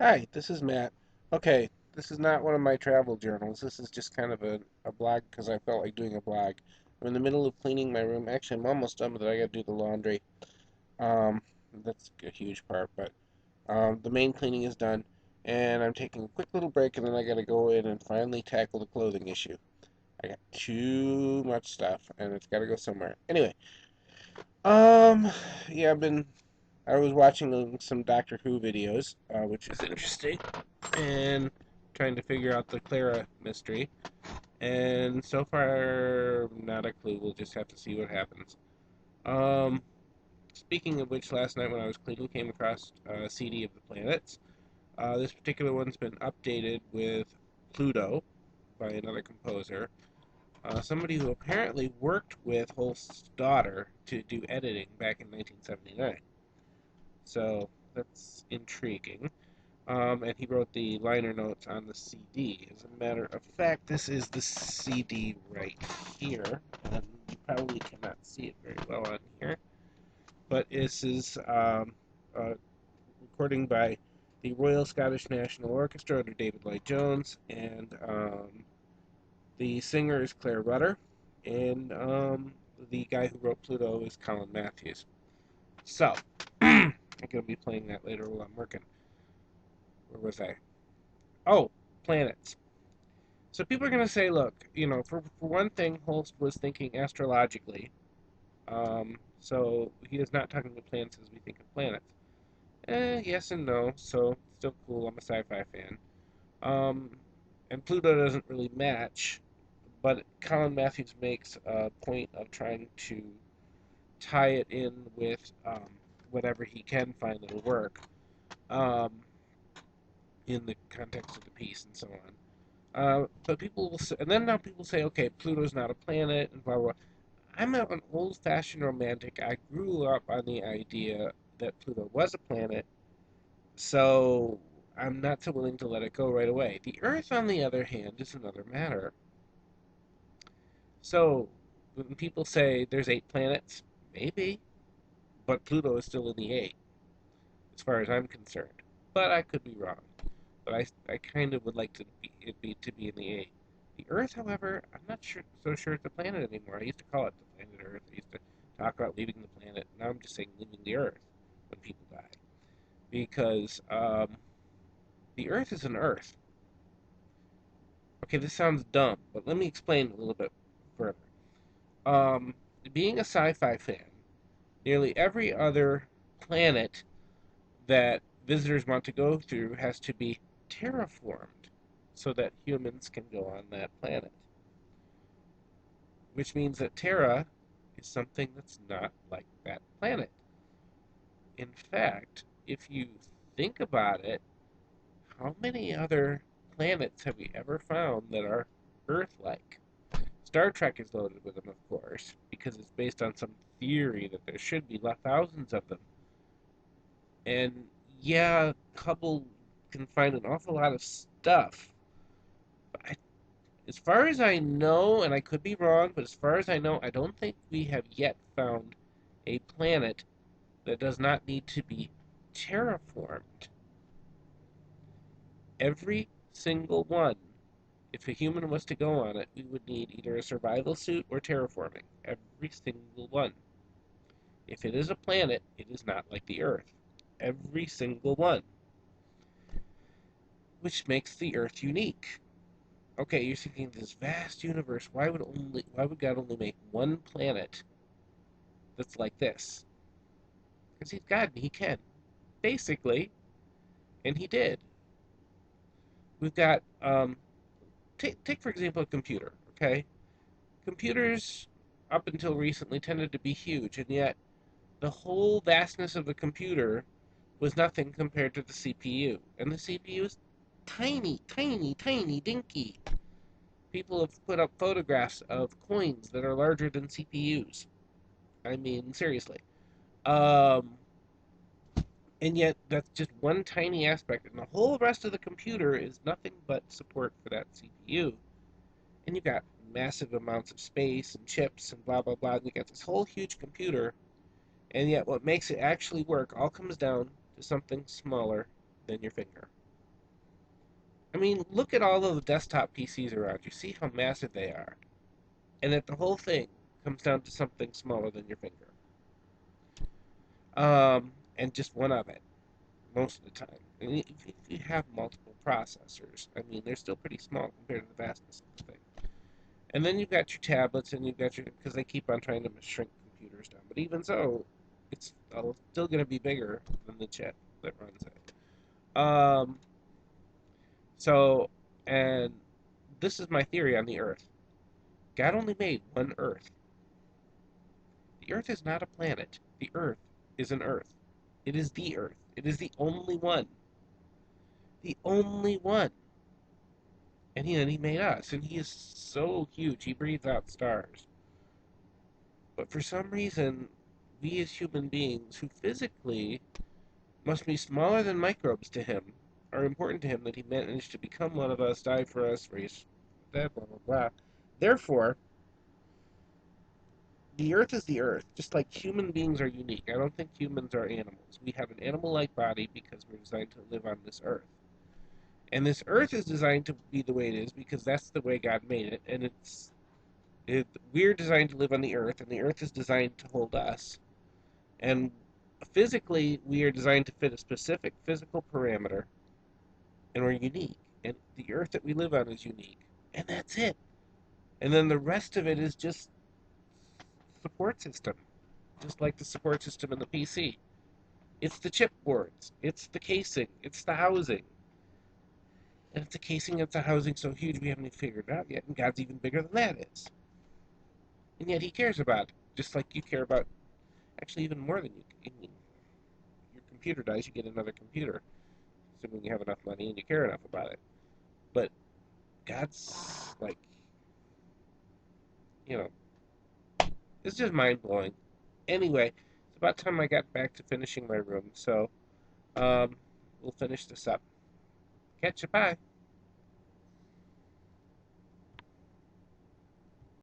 Hi, this is Matt. Okay, this is not one of my travel journals. This is just kind of a blog because I felt like doing a blog. I'm in the middle of cleaning my room. Actually, I'm almost done with it. I gotta do the laundry. Um, that's a huge part, but the main cleaning is done, and I'm taking a quick little break, and then I gotta go in and finally tackle the clothing issue. I got too much stuff, and it's gotta go somewhere. Anyway, um, yeah, I was watching some Doctor Who videos, which is interesting, and trying to figure out the Clara mystery. And so far, not a clue. We'll just have to see what happens. Um, Speaking of which, last night when I was cleaning, came across a CD of the planets. This particular one's been updated with Pluto by another composer, somebody who apparently worked with Holst's daughter to do editing back in 1979. So that's intriguing. And he wrote the liner notes on the CD. As a matter of fact, this is the CD right here, and you probably cannot see it very well on here, but this is a recording by the Royal Scottish National Orchestra under David Lloyd Jones, and the singer is Claire Rudder, and the guy who wrote Pluto is Colin Matthews. So, I'm going to be playing that later while I'm working. Where was I? Oh, planets. So people are going to say, look, for one thing, Holst was thinking astrologically. So he is not talking about planets as we think of planets. Yes and no. So still cool. I'm a sci-fi fan. Um, and Pluto doesn't really match, but Colin Matthews makes a point of trying to tie it in with whatever he can find that'll work um, in the context of the piece and so on. But people will say, and then now people say, okay, Pluto's not a planet, and blah, blah, blah. I'm an old-fashioned romantic. I grew up on the idea that Pluto was a planet, so I'm not so willing to let it go right away. The Earth, on the other hand, is another matter. So when people say there's 8 planets, maybe, but Pluto is still in the 8, as far as I'm concerned. But I could be wrong. But I kind of would like to be in the 8. The Earth, however, I'm not so sure it's a planet anymore. I used to call it the planet Earth. I used to talk about leaving the planet. Now I'm just saying leaving the Earth when people die, because the Earth is an Earth. Okay, this sounds dumb, but let me explain a little bit further. Um, Being a sci-fi fan, nearly every other planet that visitors want to go through has to be terraformed so that humans can go on that planet. Which means that Terra is something that's not like that planet. In fact, if you think about it, how many other planets have we ever found that are Earth like? Star Trek is loaded with them, of course, because it's based on some theory that there should be thousands of them. And yeah, Hubble can find an awful lot of stuff. But as far as I know, and I could be wrong, but as far as I know, I don't think we have yet found a planet that does not need to be terraformed. Every single one, if a human was to go on it, we would need either a survival suit or terraforming. Every single one. If it is a planet, it is not like the Earth. Every single one. Which makes the Earth unique. Okay, you're thinking this vast universe, why would God only make one planet that's like this? Because he's God and he can. Basically. And he did. We've got take for example a computer, okay? Computers up until recently tended to be huge, and yet the whole vastness of the computer was nothing compared to the CPU. And the CPU is tiny, tiny, tiny, dinky. People have put up photographs of coins that are larger than CPUs. I mean, seriously. Um, and yet, that's just one tiny aspect, and the whole rest of the computer is nothing but support for that CPU. And you've got massive amounts of space and chips and blah, blah, blah. And you got this whole huge computer, and yet what makes it actually work all comes down to something smaller than your finger. I mean, look at all of the desktop PCs around you. See how massive they are. And that the whole thing comes down to something smaller than your finger. And just one of it, most of the time. And if you have multiple processors, I mean, they're still pretty small compared to the vastness of the thing. And then you've got your tablets, and you've got your, because they keep on trying to shrink computers down. But even so, it's still going to be bigger than the chip that runs it. So, and this is my theory on the Earth. God only made one Earth. The Earth is not a planet. The Earth is an Earth. It is the Earth. It is the only one. The only one. And he made us, and he is so huge. He breathes out stars. But for some reason, we as human beings, who physically must be smaller than microbes to him, are important to him that he managed to become one of us, die for us, raise that, blah, blah, blah. Therefore, the Earth is the Earth, just like human beings are unique. I don't think humans are animals. We have an animal-like body because we're designed to live on this Earth. And this Earth is designed to be the way it is because that's the way God made it, and we're designed to live on the Earth, and the Earth is designed to hold us. And physically, we are designed to fit a specific physical parameter, and we're unique. And the Earth that we live on is unique, and that's it. And then the rest of it is just support system, just like the support system in the PC. It's the chipboards, it's the casing, it's the housing. And it's a casing, it's a housing so huge we haven't even figured it out yet, and God's even bigger than that is. And yet he cares about it, just like you care about, actually even more than you. I mean, your computer dies, you get another computer, assuming you have enough money and you care enough about it. But God's like, you know, it's just mind blowing. Anyway, it's about time I got back to finishing my room, so um, we'll finish this up. Catch you, bye.